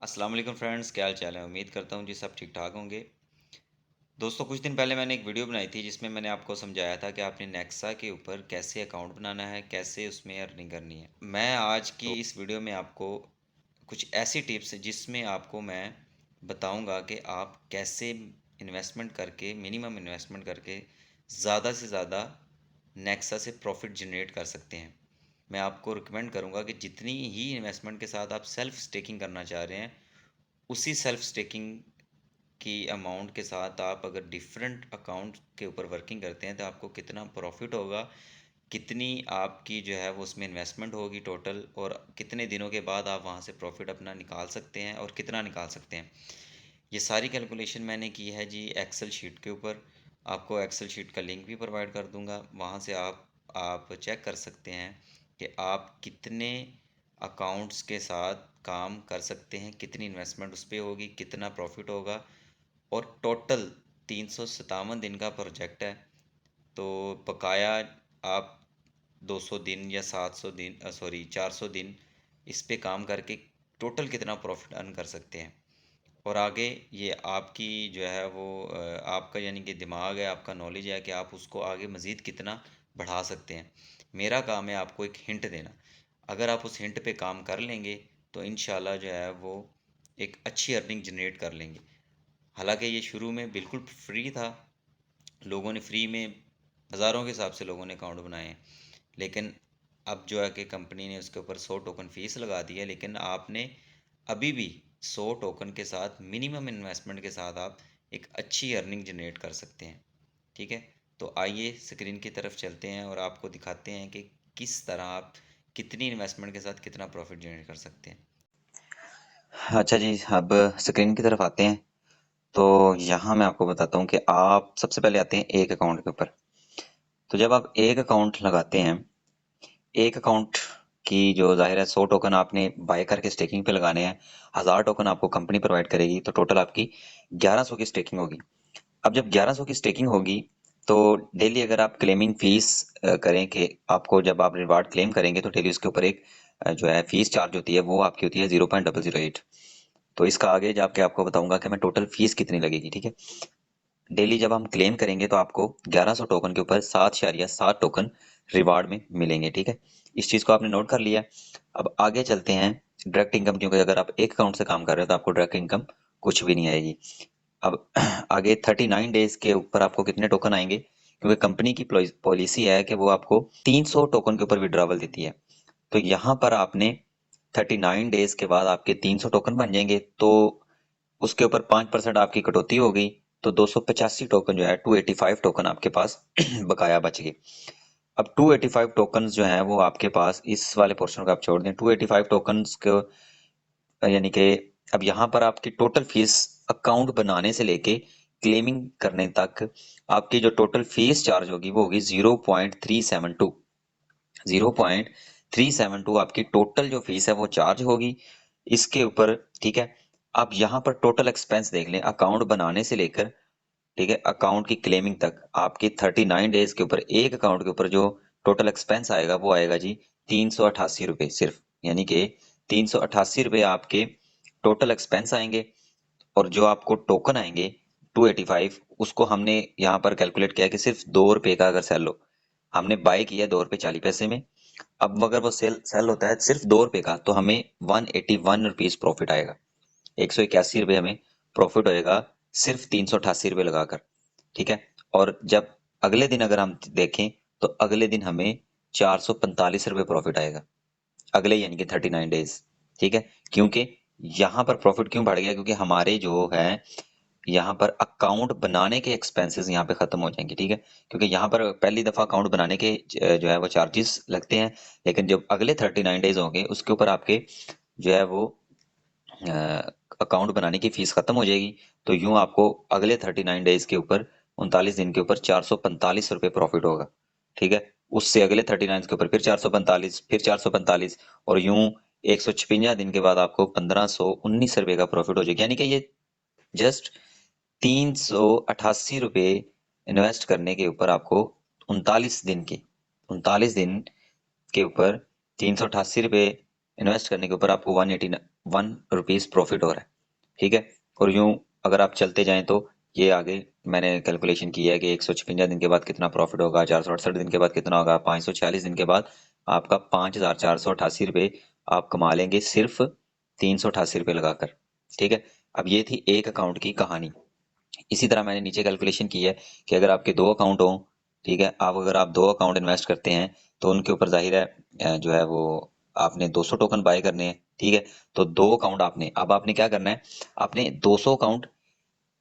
अस्सलाम वालेकुम फ्रेंड्स, क्या हाल चाल है। उम्मीद करता हूँ जी सब ठीक ठाक होंगे। दोस्तों, कुछ दिन पहले मैंने एक वीडियो बनाई थी जिसमें मैंने आपको समझाया था कि आपने नेक्सा के ऊपर कैसे अकाउंट बनाना है, कैसे उसमें अर्निंग करनी है। मैं आज की इस वीडियो में आपको कुछ ऐसी टिप्स जिसमें आपको मैं बताऊंगा कि आप कैसे इन्वेस्टमेंट करके, मिनिमम इन्वेस्टमेंट करके ज़्यादा से ज़्यादा नेक्सा से प्रॉफिट जनरेट कर सकते हैं। मैं आपको रिकमेंड करूंगा कि जितनी ही इन्वेस्टमेंट के साथ आप सेल्फ स्टेकिंग करना चाह रहे हैं, उसी सेल्फ स्टेकिंग की अमाउंट के साथ आप अगर डिफरेंट अकाउंट के ऊपर वर्किंग करते हैं तो आपको कितना प्रॉफिट होगा, कितनी आपकी जो है वो उसमें इन्वेस्टमेंट होगी टोटल, और कितने दिनों के बाद आप वहाँ से प्रॉफिट अपना निकाल सकते हैं और कितना निकाल सकते हैं। ये सारी कैलकुलेशन मैंने की है जी एक्सेल शीट के ऊपर। आपको एक्सेल शीट का लिंक भी प्रोवाइड कर दूंगा, वहाँ से आप चेक कर सकते हैं कि आप कितने अकाउंट्स के साथ काम कर सकते हैं, कितनी इन्वेस्टमेंट उस पे होगी, कितना प्रॉफिट होगा। और टोटल 357 दिन का प्रोजेक्ट है, तो बकाया आप 200 दिन या 700 दिन, सॉरी 400 दिन इस पे काम करके टोटल कितना प्रॉफिट अर्न कर सकते हैं। और आगे ये आपकी जो है वो आपका यानी कि दिमाग है, आपका नॉलेज है कि आप उसको आगे मज़ीद कितना बढ़ा सकते हैं। मेरा काम है आपको एक हिंट देना। अगर आप उस हिंट पे काम कर लेंगे तो इंशाल्लाह जो है वो एक अच्छी अर्निंग जनरेट कर लेंगे। हालांकि ये शुरू में बिल्कुल फ्री था, लोगों ने फ्री में, हज़ारों के हिसाब से लोगों ने अकाउंट बनाए हैं। लेकिन अब जो है कि कंपनी ने उसके ऊपर 100 टोकन फीस लगा दी है, लेकिन आपने अभी भी 100 टोकन के साथ मिनिमम इन्वेस्टमेंट के साथ आप एक अच्छी अर्निंग जनरेट कर सकते हैं। ठीक है, तो आइए स्क्रीन की तरफ चलते हैं और आपको दिखाते हैं कि किस तरह आप कितनी इन्वेस्टमेंट के साथ कितना प्रॉफिट जनरेट कर सकते हैं। अच्छा जी, अब स्क्रीन की तरफ आते हैं। तो यहाँ मैं आपको बताता हूँ कि आप सबसे पहले आते हैं एक अकाउंट के ऊपर। तो जब आप एक अकाउंट लगाते हैं, एक अकाउंट की जो ज़ाहिर है 100 टोकन आपने बाय करके स्टेकिंग पे लगाने हैं, 1000 टोकन आपको कंपनी प्रोवाइड करेगी, तो टोटल आपकी 1100 की स्टेकिंग होगी। अब जब 1100 की स्टेकिंग होगी, तो डेली अगर आप क्लेमिंग फीस करें कि आपको जब आप रिवार्ड क्लेम करेंगे तो डेली उसके ऊपर एक जो है फीस चार्ज होती है, वो आपकी होती है 0.008। तो इसका आगे जाके आपको बताऊंगा कि मैं टोटल फीस कितनी लगेगी। ठीक है, डेली जब हम क्लेम करेंगे तो आपको 1100 टोकन के ऊपर 7.7 टोकन रिवार्ड में मिलेंगे। ठीक है, इस चीज को आपने नोट कर लिया। अब आगे चलते हैं डायरेक्ट इनकम, क्योंकि अगर आप एक अकाउंट से काम कर रहे हो तो आपको डायरेक्ट इनकम कुछ भी नहीं आएगी। अब आगे 39 डेज के ऊपर आपको कितने टोकन आएंगे, क्योंकि कंपनी की पॉलिसी है कि वो आपको 300 टोकन के ऊपर विड्रॉवल देती है। तो यहाँ पर आपने 39 डेज के बाद आपके 300 टोकन बन जाएंगे, तो उसके ऊपर 5% आपकी कटौती हो गई, तो 285 टोकन जो है 285 टोकन आपके पास बकाया बच गए। अब 285 टोकन जो है वो आपके पास, इस वाले पोर्शन को आप छोड़ दें, 285 टोकन को यानी कि अब यहाँ पर आपकी टोटल फीस अकाउंट बनाने से लेके क्लेमिंग करने तक आपकी जो टोटल फीस चार्ज होगी वो होगी 0.372। 0.372 आपकी टोटल जो फीस है वो चार्ज होगी इसके ऊपर। ठीक है, आप यहाँ पर टोटल एक्सपेंस देख लें अकाउंट बनाने से लेकर, ठीक है, अकाउंट की क्लेमिंग तक आपकी 39 डेज के ऊपर एक अकाउंट के ऊपर जो टोटल एक्सपेंस आएगा वो आएगा जी 388 रुपये सिर्फ। यानी कि 388 रुपये आपके टोटल एक्सपेंस आएंगे। और जो आपको टोकन आएंगे 285, उसको हमने यहाँ पर कैलकुलेट किया कि सिर्फ 2 रुपए का अगर सेल हो, हमने बाय किया 2 रुपए 40 पैसे में। अब अगर वो सेल सेल होता है सिर्फ 2 रुपए का, तो हमें 181 रुपीज प्रॉफिट आएगा। 181 रुपये हमें प्रॉफिट होएगा सिर्फ 388 रुपये लगाकर। ठीक है, और जब अगले दिन अगर हम देखें तो अगले दिन हमें 445 रुपये प्रॉफिट आएगा, अगले यानी कि 39 डेज। ठीक है, क्योंकि यहाँ पर प्रॉफिट क्यों बढ़ गया, क्योंकि हमारे जो है यहाँ पर अकाउंट बनाने के एक्सपेंसेस यहाँ पे खत्म हो जाएंगे। ठीक है, क्योंकि यहाँ पर पहली दफा अकाउंट बनाने के जो है वो चार्जेस लगते हैं, लेकिन जब अगले 39 डेज होंगे उसके ऊपर आपके जो है वो अकाउंट बनाने की फीस खत्म हो जाएगी। तो यूं आपको अगले 39 डेज के ऊपर, 39 दिन के ऊपर 445 रुपये प्रॉफिट होगा। ठीक है, उससे अगले 39 के ऊपर फिर 445, फिर 445, और यूं 156 दिन के बाद आपको 1519 रुपये का प्रॉफिट हो जाएगा। यानी कि ये जस्ट 388 रुपये इन्वेस्ट करने के ऊपर आपको 39 दिन के ऊपर 388 रुपये इन्वेस्ट करने के ऊपर आपको 1 रुपीज प्रॉफिट हो रहा है। ठीक है, और यूं अगर आप चलते जाएं तो ये आगे मैंने कैलकुलेशन की है कि 156 दिन के बाद कितना प्रॉफिट होगा, 468 दिन के बाद कितना होगा, 546 दिन के बाद आपका 5488 रुपये आप कमा लेंगे सिर्फ 388 रुपये लगाकर। ठीक है, अब ये थी एक अकाउंट की कहानी। इसी तरह मैंने नीचे कैलकुलेशन की है कि अगर आपके दो अकाउंट हों, ठीक है, आप अगर आप दो अकाउंट इन्वेस्ट करते हैं तो उनके ऊपर जाहिर है जो है वो आपने 200 टोकन बाय करने हैं। ठीक है, तो दो अकाउंट आपने क्या करना है, आपने 200 अकाउंट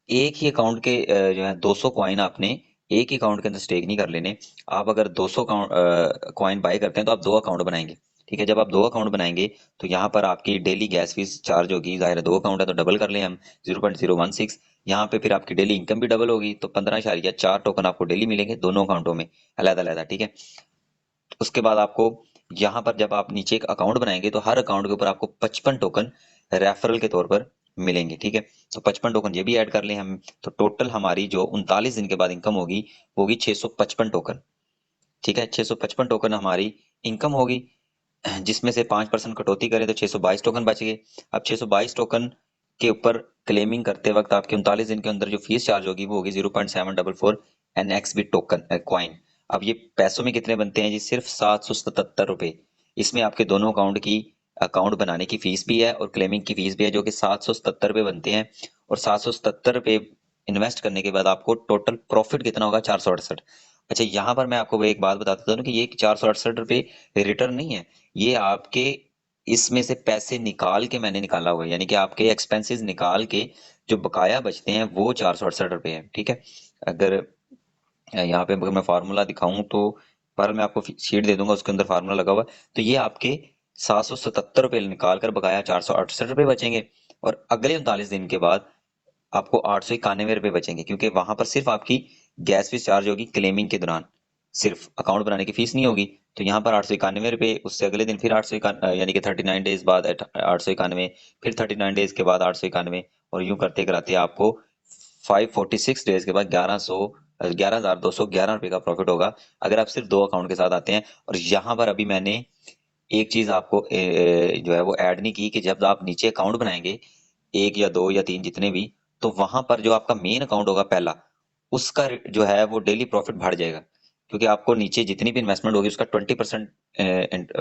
एक ही अकाउंट के जो है 200 कॉइन आपने एक ही अकाउंट के अंदर स्टेक नहीं कर लेने। आप अगर 200 कॉइन बाय करते हैं तो आप दो अकाउंट बनाएंगे। ठीक है, जब आप दो अकाउंट बनाएंगे तो यहाँ पर आपकी डेली गैस फीस चार्ज होगी, जाहिर है दो अकाउंट है तो डबल कर लें हम 0.016। यहाँ पे फिर आपकी डेली इनकम भी डबल होगी तो 15.4 टोकन आपको डेली मिलेंगे दोनों अकाउंटों में अलग अलग। ठीक है, उसके बाद आपको यहाँ पर जब आप नीचे एक अकाउंट बनाएंगे तो हर अकाउंट के ऊपर आपको 55 टोकन रेफरल के तौर पर मिलेंगे। ठीक है, तो 55 टोकन ये भी ऐड कर लें हम, तो टोटल हमारी जो 39 दिन के बाद इनकम होगी वो होगी 655 टोकन। ठीक है, 655 टोकन हमारी इनकम होगी, जिसमें से 5% कटौती करें तो 622 टोकन बच गए। अब 622 टोकन के ऊपर क्लेमिंग करते वक्त आपके 39 दिन के अंदर जो फीस चार्ज होगी वो होगी 0.744 NXB टोकन कॉइन। अब ये पैसों में कितने बनते हैं जी, सिर्फ 777 रुपए। इसमें आपके दोनों अकाउंट की अकाउंट बनाने की फीस भी है और क्लेमिंग की फीस भी है, जो कि 777 रुपए बनते हैं। और 777 रुपए इन्वेस्ट करने के बाद आपको टोटल प्रॉफिट कितना होगा, 468। अच्छा, यहाँ पर मैं आपको एक बात बताता हूँ कि ये 468 रुपए रिटर्न नहीं है, ये आपके इसमें से पैसे निकाल के मैंने निकाला हुआ है, यानी कि आपके एक्सपेंसेस निकाल के जो बकाया बचते हैं वो 468 रुपए है। ठीक है, अगर यहाँ पे अगर मैं फार्मूला दिखाऊं तो, पर मैं आपको शीट दे दूंगा उसके अंदर फार्मूला लगा हुआ है। तो ये आपके 777 रुपए निकाल कर बकाया 468 रुपए बचेंगे, और अगले 39 दिन के बाद आपको 891 रुपए बचेंगे, क्योंकि वहां पर सिर्फ आपकी गैस फीस चार्ज होगी क्लेमिंग के दौरान, सिर्फ अकाउंट बनाने की फीस नहीं होगी। तो यहाँ पर 891 रुपए, उससे अगले दिन फिर 891, यानी कि 39 डेज बाद 891, फिर 39 डेज के बाद 891, और यूं करते कराते आपको 546 डेज के बाद 11,211 रुपए का प्रॉफिट होगा, अगर आप सिर्फ दो अकाउंट के साथ आते हैं। और यहाँ पर अभी मैंने एक चीज आपको जो है वो ऐड नहीं की, कि जब आप नीचे अकाउंट बनाएंगे एक या दो या तीन जितने भी, तो वहां पर जो आपका मेन अकाउंट होगा पहला, उसका जो है वो डेली प्रॉफिट बढ़ जाएगा, क्योंकि आपको नीचे जितनी भी इन्वेस्टमेंट होगी उसका 20%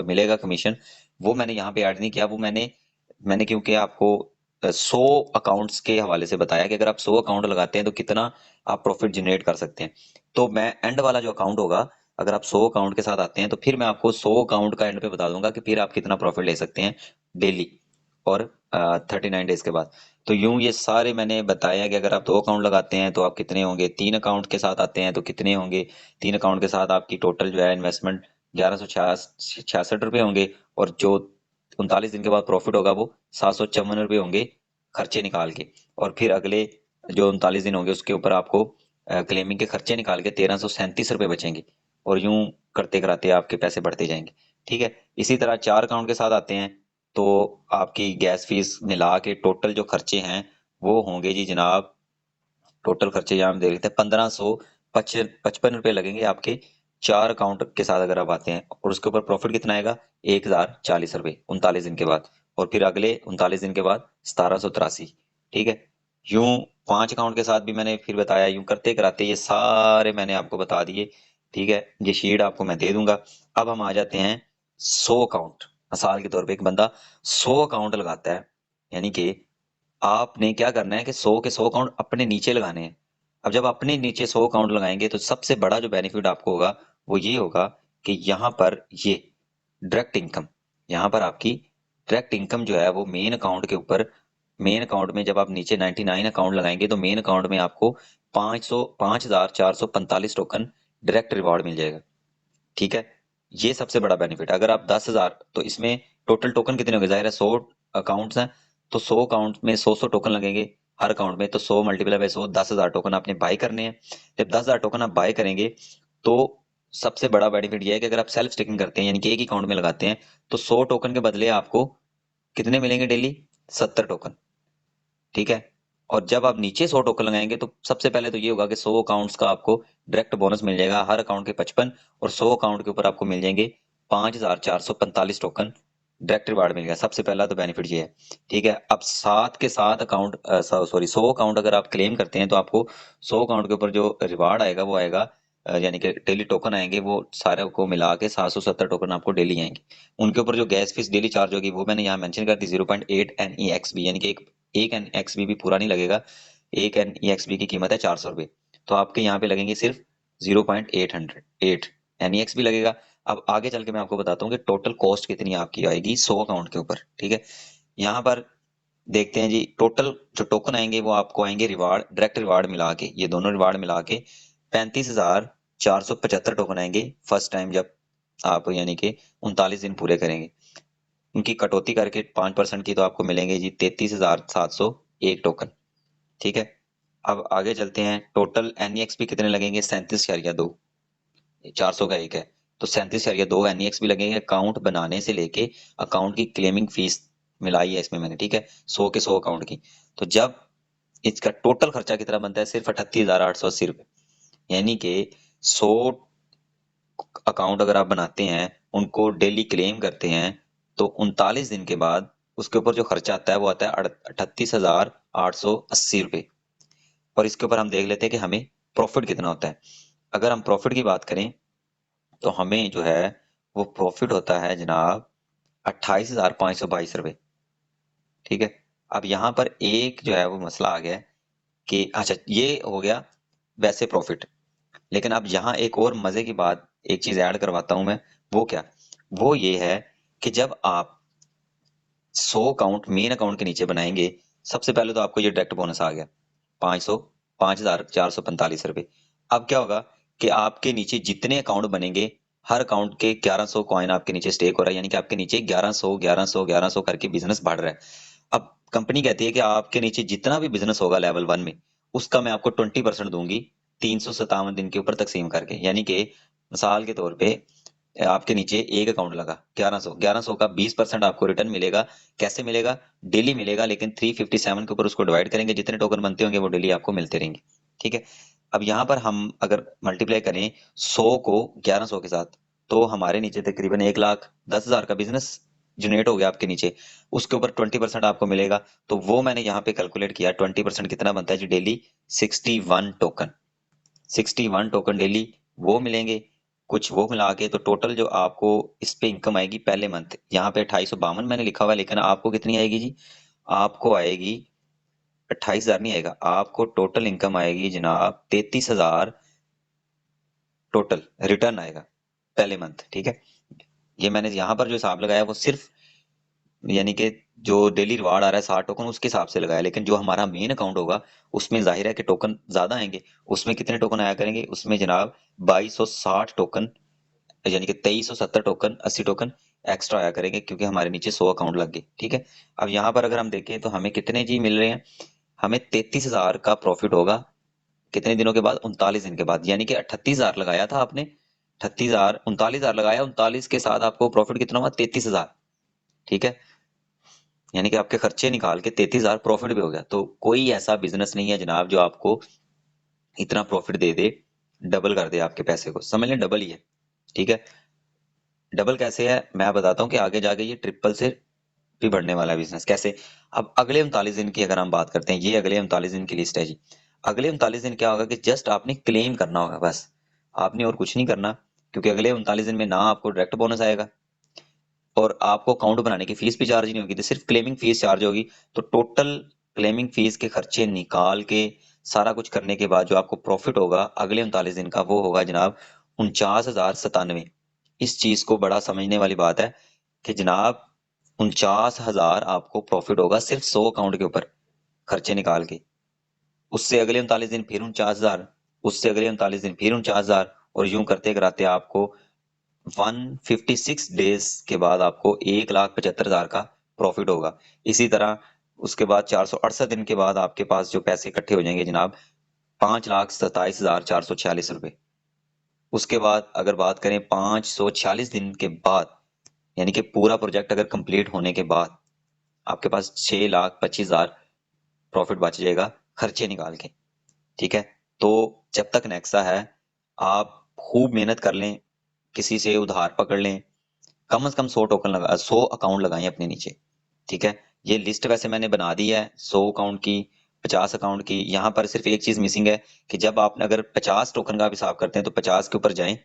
मिलेगा कमीशन। वो मैंने यहाँ पे ऐड नहीं किया, वो मैंने मैंने क्योंकि आपको 100 अकाउंट्स के हवाले से बताया कि अगर आप 100 अकाउंट लगाते हैं तो कितना आप प्रॉफिट जनरेट कर सकते हैं। तो मैं एंड वाला जो अकाउंट होगा, अगर आप 100 अकाउंट के साथ आते हैं तो फिर मैं आपको 100 अकाउंट का एंड पे बता दूंगा कि फिर आप कितना प्रॉफिट ले सकते हैं डेली, और 39 डेज के बाद। तो यूं ये सारे मैंने बताया कि अगर आप दो अकाउंट लगाते हैं तो आप कितने होंगे, तीन अकाउंट के साथ आते हैं तो कितने होंगे, तीन अकाउंट के साथ आपकी टोटल जो है इन्वेस्टमेंट 1166 रुपये होंगे, और जो 39 दिन के बाद प्रॉफिट होगा वो 754 रुपये होंगे खर्चे निकाल के। और फिर अगले जो 39 दिन होंगे उसके ऊपर आपको क्लेमिंग के खर्चे निकाल के 1337 रुपये बचेंगे, और यूं करते कराते आपके पैसे बढ़ते जाएंगे। ठीक है, इसी तरह चार अकाउंट के साथ आते हैं तो आपकी गैस फीस मिला के टोटल जो खर्चे हैं वो होंगे जी जनाब, टोटल खर्चे यहाँ हम देख लेते हैं 1555 रुपये लगेंगे आपके चार अकाउंट के साथ अगर आप आते हैं। और उसके ऊपर प्रॉफिट कितना आएगा, 1040 रुपये 39 दिन के बाद, और फिर अगले 39 दिन के बाद 1783। ठीक है, यूं पांच अकाउंट के साथ भी मैंने फिर बताया, यूं करते कराते ये सारे मैंने आपको बता दिए। ठीक है, ये शीट आपको मैं दे दूंगा। अब हम आ जाते हैं 100 अकाउंट। मिसाल के तौर पे एक बंदा 100 अकाउंट लगाता है, यानी कि आपने क्या करना है कि 100 के 100 अकाउंट अपने नीचे लगाने हैं। अब जब अपने नीचे 100 अकाउंट लगाएंगे तो सबसे बड़ा जो बेनिफिट आपको होगा वो ये होगा कि यहाँ पर ये डायरेक्ट इनकम, यहाँ पर आपकी डायरेक्ट इनकम जो है वो मेन अकाउंट के ऊपर, मेन अकाउंट में जब आप नीचे 99 अकाउंट लगाएंगे तो मेन अकाउंट में आपको 5445 टोकन डायरेक्ट रिवॉर्ड मिल जाएगा। ठीक है, ये सबसे बड़ा बेनिफिट। अगर आप 10,000, तो इसमें टोटल टोकन कितने होंगे, जाहिर है 100 अकाउंट्स हैं तो 100 अकाउंट में 100 टोकन लगेंगे हर अकाउंट में, तो 100 मल्टीप्लाई बाय 100, 10,000 टोकन आपने बाय करने हैं। जब 10,000 टोकन आप बाय करेंगे तो सबसे बड़ा बेनिफिट ये है कि अगर आप सेल्फ स्टेकिंग करते हैं यानी कि एक ही अकाउंट में लगाते हैं तो 100 टोकन के बदले आपको कितने मिलेंगे डेली, 70 टोकन। ठीक है, और जब आप नीचे 100 टोकन लगाएंगे तो सबसे पहले तो ये होगा कि 100 अकाउंट्स का आपको डायरेक्ट बोनस मिल जाएगा, हर अकाउंट के 55, और 100 अकाउंट के ऊपर आपको मिल जाएंगे 5445 टोकन डायरेक्ट रिवार्ड मिल गया, सबसे पहला तो बेनिफिट ये है। ठीक है, अब साथ के साथ अकाउंट, सॉरी 100 अकाउंट अगर आप क्लेम करते हैं तो आपको 100 अकाउंट के ऊपर जो रिवार्ड आएगा वो आएगा, यानी कि डेली टोकन आएंगे, वो सारे को मिला के 770 टोकन आपको डेली आएंगे। उनके ऊपर जो गैस फीस डेली चार्ज होगी वो मैंने यहाँ मेंशन कर दी, 0.8 NEXB, यानी कि एक NEXB भी पूरा नहीं लगेगा। एक NEXB की कीमत है 400 रुपये, तो आपके यहाँ पे लगेंगे सिर्फ 0.8 NEXB लगेगा। अब आगे चल के मैं आपको बताता हूँ कि टोटल कॉस्ट कितनी आपकी आएगी 100 अकाउंट के ऊपर। ठीक है, यहाँ पर देखते हैं जी, टोटल जो टोकन आएंगे वो आपको आएंगे रिवार्ड, डायरेक्ट रिवार्ड मिला के, ये दोनों रिवार्ड मिला के 35,475 टोकन आएंगे फर्स्ट टाइम, जब आप यानी कि 39 दिन पूरे करेंगे। उनकी कटौती करके 5% की तो आपको मिलेंगे जी 33,701 टोकन। ठीक है, अब आगे चलते हैं, टोटल NEXP कितने लगेंगे, 37,2, 400 का एक है, तो 37,2 NEXP लगेंगे अकाउंट बनाने से लेके अकाउंट की क्लेमिंग फीस मिलाई है इसमें मैंने। ठीक है, 100 के 100 अकाउंट की, तो जब इसका टोटल खर्चा कितना बनता है, सिर्फ 38,880 रुपये, यानी कि 100 अकाउंट अगर आप बनाते हैं, उनको डेली क्लेम करते हैं, तो 39 दिन के बाद उसके ऊपर जो खर्चा आता है वो आता है 38,880 रुपये। और इसके ऊपर हम देख लेते हैं कि हमें प्रॉफिट कितना होता है। अगर हम प्रॉफिट की बात करें तो हमें जो है वो प्रॉफिट होता है जनाब 28,522 रुपये। ठीक है, अब यहाँ पर एक जो है वो मसला आ गया है कि अच्छा ये हो गया वैसे प्रॉफिट, लेकिन अब यहाँ एक और मजे की बात, एक चीज ऐड करवाता हूं मैं। वो क्या, वो ये है कि जब आप 100 अकाउंट मेन अकाउंट के नीचे बनाएंगे, सबसे पहले तो आपको ये डायरेक्ट बोनस आ गया 500 5,445 रुपये। अब क्या होगा कि आपके नीचे जितने अकाउंट बनेंगे, हर अकाउंट के 1100 कॉइन आपके नीचे स्टेक हो रहा है, यानी कि आपके नीचे 1100 1100 1100 करके बिजनेस बढ़ रहा है। अब कंपनी कहती है कि आपके नीचे जितना भी बिजनेस होगा लेवल 1 में, उसका मैं आपको 20% दूंगी 357 दिन के ऊपर तकसीम करके, यानी कि मिसाल के तौर पे आपके नीचे एक अकाउंट लगा 1100 का 20% आपको रिटर्न मिलेगा। कैसे मिलेगा, डेली मिलेगा, लेकिन 357 के ऊपर उसको डिवाइड करेंगे, जितने टोकन बनते होंगे वो डेली आपको मिलते रहेंगे। ठीक है, अब यहाँ पर हम अगर मल्टीप्लाई करें 100 को 1100 के साथ, तो हमारे नीचे तकरीबन 1,10,000 का बिजनेस जनरेट हो गया आपके नीचे। उसके ऊपर 20% आपको मिलेगा, तो वो मैंने यहाँ पे कैलकुलेट किया, 20% कितना बनता है जी डेली, 61 टोकन। 61 टोकन डेली वो मिलेंगे, कुछ वो मिला के, तो टोटल जो आपको इस पे इनकम आएगी पहले मंथ, यहाँ पे 2852 मैंने लिखा हुआ है, लेकिन आपको कितनी आएगी जी, आपको आएगी 28,000 नहीं आएगा, आपको टोटल इनकम आएगी जनाब 33,000 टोटल रिटर्न आएगा पहले मंथ। ठीक है, ये मैंने यहाँ पर जो हिसाब लगाया वो सिर्फ यानी कि जो डेली रिवार्ड आ रहा है 60 टोकन उसके हिसाब से लगाया, लेकिन जो हमारा मेन अकाउंट होगा उसमें जाहिर है कि टोकन ज्यादा आएंगे। उसमें कितने टोकन आया करेंगे, उसमें जनाब 2260 टोकन, यानी कि 2370 टोकन, 80 टोकन एक्स्ट्रा आया करेंगे, क्योंकि हमारे नीचे 100 अकाउंट लग गए। ठीक है, अब यहाँ पर अगर हम देखें तो हमें कितने जी मिल रहे हैं, हमें 33,000 का प्रॉफिट होगा कितने दिनों के बाद, 39 दिन के बाद, यानी कि 38,000 लगाया था आपने, 38,000 39,000 लगाया, 39 के साथ आपको प्रॉफिट कितना हुआ, 33,000। ठीक है, यानी कि आपके खर्चे निकाल के 33,000 प्रॉफिट भी हो गया। तो कोई ऐसा बिजनेस नहीं है जनाब जो आपको इतना प्रॉफिट दे दे, डबल कर दे आपके पैसे को, समझ लें डबल ही है। ठीक है, डबल कैसे है मैं बताता हूँ कि आगे जाके ये ट्रिपल से भी बढ़ने वाला है बिजनेस कैसे। अब अगले 39 दिन की अगर हम बात करते हैं, ये अगले 39 दिन की लिस्ट है जी। अगले 39 दिन क्या होगा कि जस्ट आपने क्लेम करना होगा, बस आपने और कुछ नहीं करना, क्योंकि अगले 39 दिन में ना आपको डायरेक्ट बोनस आएगा और आपको अकाउंट बनाने की फीस भी चार्ज नहीं होगी, तो सिर्फ क्लेमिंग फीस चार्ज होगी। तो टोटल क्लेमिंग फीस के खर्चे निकाल के सारा कुछ करने के बाद जो आपको प्रॉफिट होगा अगले 39 दिन का, वो होगा जनाब 49,097। इस चीज को बड़ा समझने वाली बात है कि जनाब 49,000 आपको प्रॉफिट होगा सिर्फ 100 अकाउंट के ऊपर खर्चे निकाल के। उससे अगले 39 दिन फिर 49,000, उससे अगले 39 दिन फिर 49,000, और यूं करते कराते आपको 156 डेज के बाद आपको 1,75,000 का प्रॉफिट होगा। इसी तरह उसके बाद 468 दिन के बाद आपके पास जो पैसे इकट्ठे हो जाएंगे जनाब 5,27,446 रुपए। उसके बाद अगर बात करें 546 दिन के बाद, यानी कि पूरा प्रोजेक्ट अगर कंप्लीट होने के बाद आपके पास 6,25,000 प्रॉफिट बच जाएगा खर्चे निकाल के। ठीक है, तो जब तक नेक्सा है आप खूब मेहनत कर लें, किसी से उधार पकड़ लें, कम से कम 100 अकाउंट लगाएं अपने नीचे। ठीक है, ये लिस्ट वैसे मैंने बना दी है 100 अकाउंट की, 50 अकाउंट की। यहाँ पर सिर्फ एक चीज मिसिंग है कि जब आपने अगर 50 टोकन का आप हिसाब करते हैं तो 50 के ऊपर जाएं।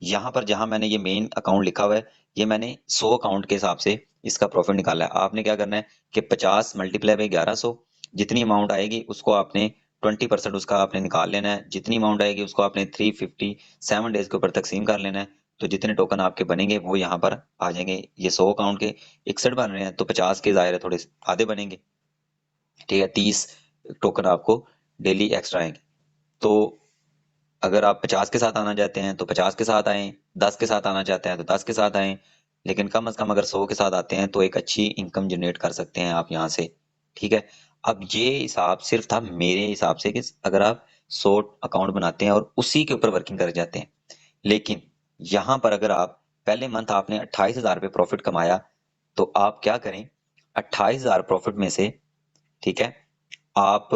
यहाँ पर जहां मैंने ये मेन अकाउंट लिखा हुआ है, ये मैंने 100 अकाउंट के हिसाब से इसका प्रॉफिट निकाला है। आपने क्या करना है कि 50 मल्टीप्लाई बाई 1100, जितनी अमाउंट आएगी उसको आपने 20% उसका आपने निकाल लेना है। जितनी अमाउंट आएगी उसको आपने 357 डेज के ऊपर तकसीम कर लेना है। तो जितने टोकन आपके बनेंगे वो यहाँ पर आ जाएंगे। ये 100 अकाउंट के 61 बन रहे हैं तो 50 के जाहिर है थोड़े आधे बनेंगे। ठीक है, 30 टोकन आपको डेली एक्स्ट्रा आएंगे। तो अगर आप 50 के साथ आना चाहते हैं तो 50 के साथ आए, 10 के साथ आना चाहते हैं तो 10 के साथ आए, लेकिन कम से कम अगर 100 के साथ आते हैं तो एक अच्छी इनकम जनरेट कर सकते हैं आप यहाँ से। ठीक है, अब ये हिसाब सिर्फ था मेरे हिसाब से कि अगर आप 100 अकाउंट बनाते हैं और उसी के ऊपर वर्किंग कर जाते हैं। लेकिन यहाँ पर अगर आप पहले मंथ आपने 28,000 रुपये प्रॉफिट कमाया तो आप क्या करें, 28,000 प्रॉफिट में से, ठीक है, आप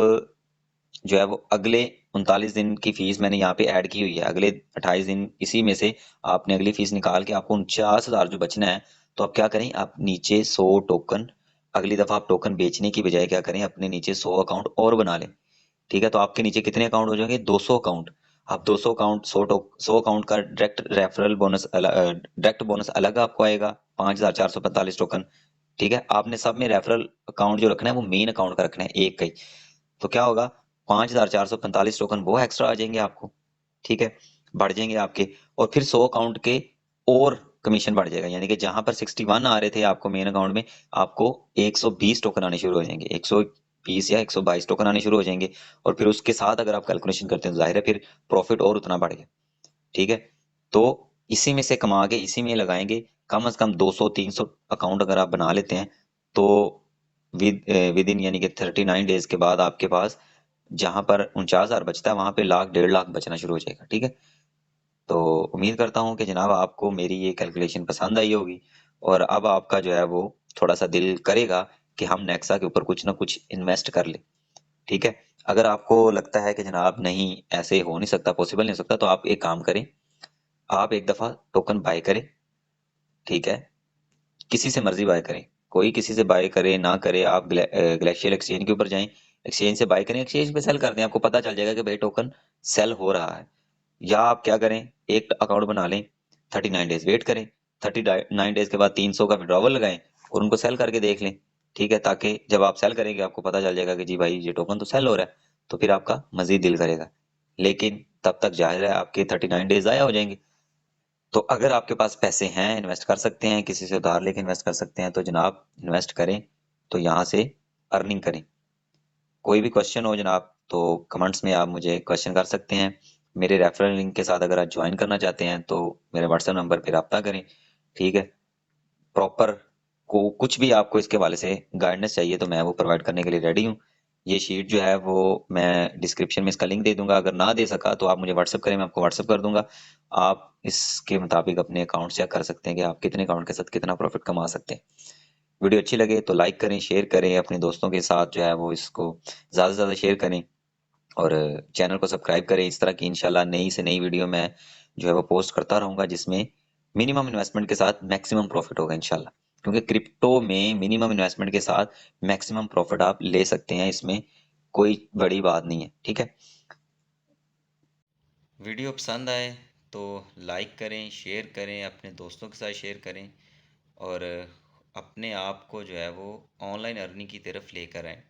जो है वो अगले 39 दिन की फीस मैंने यहाँ पे ऐड की हुई है। अगले 28 दिन इसी में से आपने अगली फीस निकाल के आपको 49,000 जो बचना है, तो आप क्या करें, आप नीचे 100 टोकन, अगली दफा आप टोकन बेचने की बजाय क्या करें, अपने नीचे 100 अकाउंट और बना लें। ठीक है, तो आपके नीचे कितने अकाउंट हो जाएंगे, 200 अकाउंट। आप 200 अकाउंट 100 अकाउंट का direct referral bonus, direct bonus अलग आपको आएगा, 5,445 टोकन। ठीक है, आपने सब में रेफरल अकाउंट जो रखना है वो मेन अकाउंट का रखना है एक का ही। तो क्या होगा, 5,445 टोकन वो एक्स्ट्रा आ जाएंगे आपको। ठीक है, बढ़ जाएंगे आपके। और फिर 100 अकाउंट के और कमीशन बढ़ जाएगा, यानी कि जहां पर 61 आ रहे थे आपको मेन अकाउंट में, आपको 120 टोकन आने शुरू हो जाएंगे, 120 या 122 टोकन आने शुरू हो जाएंगे। और फिर उसके साथ अगर आप कैलकुलेशन करते हैं तो जाहिर है फिर प्रॉफिट और उतना बढ़ गया। ठीक है, तो इसी में से कमा के इसी में लगाएंगे। कम से कम 200-300 अकाउंट अगर आप बना लेते हैं तो विद इन यानी कि 39 डेज के बाद आपके पास जहां पर 49,000 बचता है वहां पे लाख 1.5 लाख बचना शुरू हो जाएगा। ठीक है, तो उम्मीद करता हूँ कि जनाब आपको मेरी ये कैलकुलेशन पसंद आई होगी और अब आपका जो है वो थोड़ा सा दिल करेगा कि हम नेक्सा के ऊपर कुछ ना कुछ इन्वेस्ट कर ले। ठीक है, अगर आपको लगता है कि जनाब नहीं ऐसे हो नहीं सकता, पॉसिबल नहीं हो सकता, तो आप एक काम करें, आप एक दफा टोकन बाय करें। ठीक है, किसी से मर्जी बाय करें, कोई किसी से बाय करे ना करे, आप ग्लेशियर एक्सचेंज के ऊपर जाएं, एक्सचेंज से बाय करें, एक्सचेंज पे सेल कर दें, आपको पता चल जाएगा कि भाई टोकन सेल हो रहा है। या आप क्या करें, एक अकाउंट बना लें, 39 डेज वेट करें, 39 डेज के बाद 300 का विड्रॉवल लगाएं और उनको सेल करके देख लें। ठीक है, ताकि जब आप सेल करेंगे आपको पता चल जाएगा कि जी भाई ये टोकन तो सेल हो रहा है, तो फिर आपका मजीद दिल करेगा। लेकिन तब तक जाहिर है आपके 39 डेज आया हो जाएंगे। तो अगर आपके पास पैसे हैं, इन्वेस्ट कर सकते हैं, किसी से उधार लेके इन्वेस्ट कर सकते हैं, तो जनाब इन्वेस्ट करें, तो यहाँ से अर्निंग करें। कोई भी क्वेश्चन हो जनाब तो कमेंट्स में आप मुझे क्वेश्चन कर सकते हैं। मेरे रेफरल लिंक के साथ अगर आप ज्वाइन करना चाहते हैं तो मेरे व्हाट्सएप नंबर पर रब्ता करें। ठीक है, प्रॉपर को कुछ भी आपको इसके हवाले से गाइडेंस चाहिए तो मैं वो प्रोवाइड करने के लिए रेडी हूँ। ये शीट जो है वो मैं डिस्क्रिप्शन में इसका लिंक दे दूंगा, अगर ना दे सका तो आप मुझे व्हाट्सअप करें, मैं आपको व्हाट्सअप कर दूंगा। आप इसके मुताबिक अपने अकाउंट चेक कर सकते हैं कि आप कितने अकाउंट के साथ कितना प्रॉफिट कमा सकते हैं। वीडियो अच्छी लगे तो लाइक करें, शेयर करें, अपने दोस्तों के साथ जो है वो इसको ज़्यादा से ज़्यादा शेयर करें और चैनल को सब्सक्राइब करें। इस तरह की इंशाल्लाह नई से नई वीडियो मैं जो है वो पोस्ट करता रहूंगा जिसमें मिनिमम इन्वेस्टमेंट के साथ मैक्सिमम प्रॉफिट होगा इंशाल्लाह। क्योंकि क्रिप्टो में मिनिमम इन्वेस्टमेंट के साथ मैक्सिमम प्रॉफिट आप ले सकते हैं, इसमें कोई बड़ी बात नहीं है। ठीक है, वीडियो पसंद आए तो लाइक करें, शेयर करें, अपने दोस्तों के साथ शेयर करें और अपने आप को जो है वो ऑनलाइन अर्निंग की तरफ लेकर आएँ।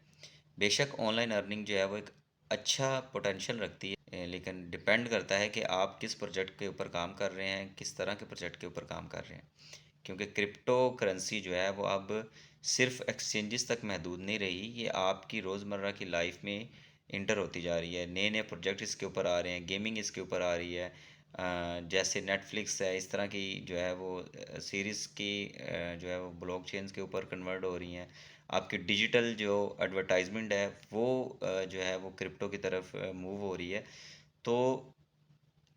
बेशक ऑनलाइन अर्निंग जो है वो एक अच्छा पोटेंशियल रखती है, लेकिन डिपेंड करता है कि आप किस प्रोजेक्ट के ऊपर काम कर रहे हैं, किस तरह के प्रोजेक्ट के ऊपर काम कर रहे हैं। क्योंकि क्रिप्टो करेंसी जो है वो अब सिर्फ एक्सचेंजेस तक महदूद नहीं रही, ये आपकी रोज़मर्रा की लाइफ में इंटर होती जा रही है। नए नए प्रोजेक्ट इसके ऊपर आ रहे हैं, गेमिंग इसके ऊपर आ रही है। जैसे नेटफ्लिक्स है, इस तरह की जो है वो सीरीज़ की जो है वो ब्लॉकचेन्स के ऊपर कन्वर्ट हो रही हैं। आपकी डिजिटल जो एडवर्टाइजमेंट है वो जो है वो क्रिप्टो की तरफ मूव हो रही है। तो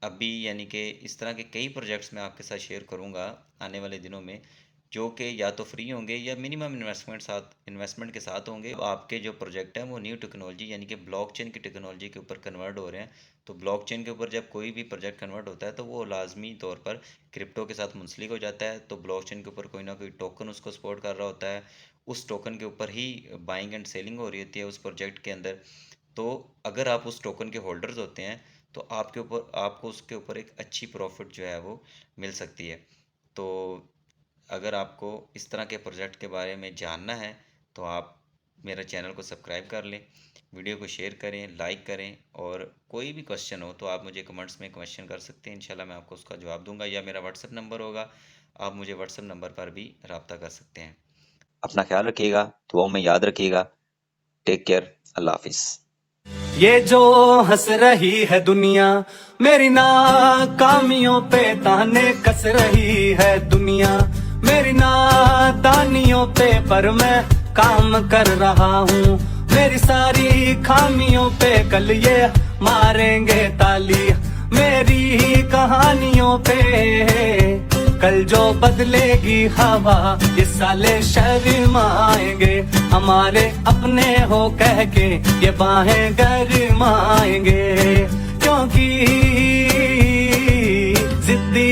अभी यानी कि इस तरह के कई प्रोजेक्ट्स मैं आपके साथ शेयर करूंगा आने वाले दिनों में। जो कि या तो फ्री होंगे या मिनिमम इन्वेस्टमेंट के साथ होंगे। आपके जो प्रोजेक्ट हैं वो न्यू टेक्नोलॉजी यानी कि ब्लॉकचेन की टेक्नोलॉजी के ऊपर कन्वर्ट हो रहे हैं। तो ब्लॉकचेन के ऊपर जब कोई भी प्रोजेक्ट कन्वर्ट होता है तो वो लाजमी तौर पर क्रिप्टो के साथ मुंसलिक हो जाता है। तो ब्लॉकचेन के ऊपर कोई ना कोई टोकन उसको सपोर्ट कर रहा होता है, उस टोकन के ऊपर ही बाइंग एंड सेलिंग हो रही होती है उस प्रोजेक्ट के अंदर। तो अगर आप उस टोकन के होल्डर्स होते हैं तो आपको उसके ऊपर एक अच्छी प्रॉफिट जो है वो मिल सकती है। तो अगर आपको इस तरह के प्रोजेक्ट के बारे में जानना है तो आप मेरे चैनल को सब्सक्राइब कर लें, वीडियो को शेयर करें, लाइक करें, और कोई भी क्वेश्चन हो तो आप मुझे कमेंट्स में क्वेश्चन कर सकते हैं। इंशाल्लाह मैं आपको उसका जवाब दूंगा, या मेरा व्हाट्सएप नंबर होगा, आप मुझे व्हाट्सएप नंबर पर भी रब्ता कर सकते हैं। अपना ख्याल रखिएगा, दुआओं में याद रखिएगा। टेक केयर, अल्लाह हाफिज। ये जो हंस रही है दुनिया, मेरी नाकामियों पे ताने कस रही है दुनिया, मेरी नादानियों पे, पर मैं काम कर रहा हूँ। मेरी सारी खामियों पे कल ये मारेंगे ताली, मेरी कहानियों पे कल जो बदलेगी हवा, ये साले शर्माएंगे, हमारे अपने हो कह के ये बाहें गरमाएंगे, क्योंकि जिद्दी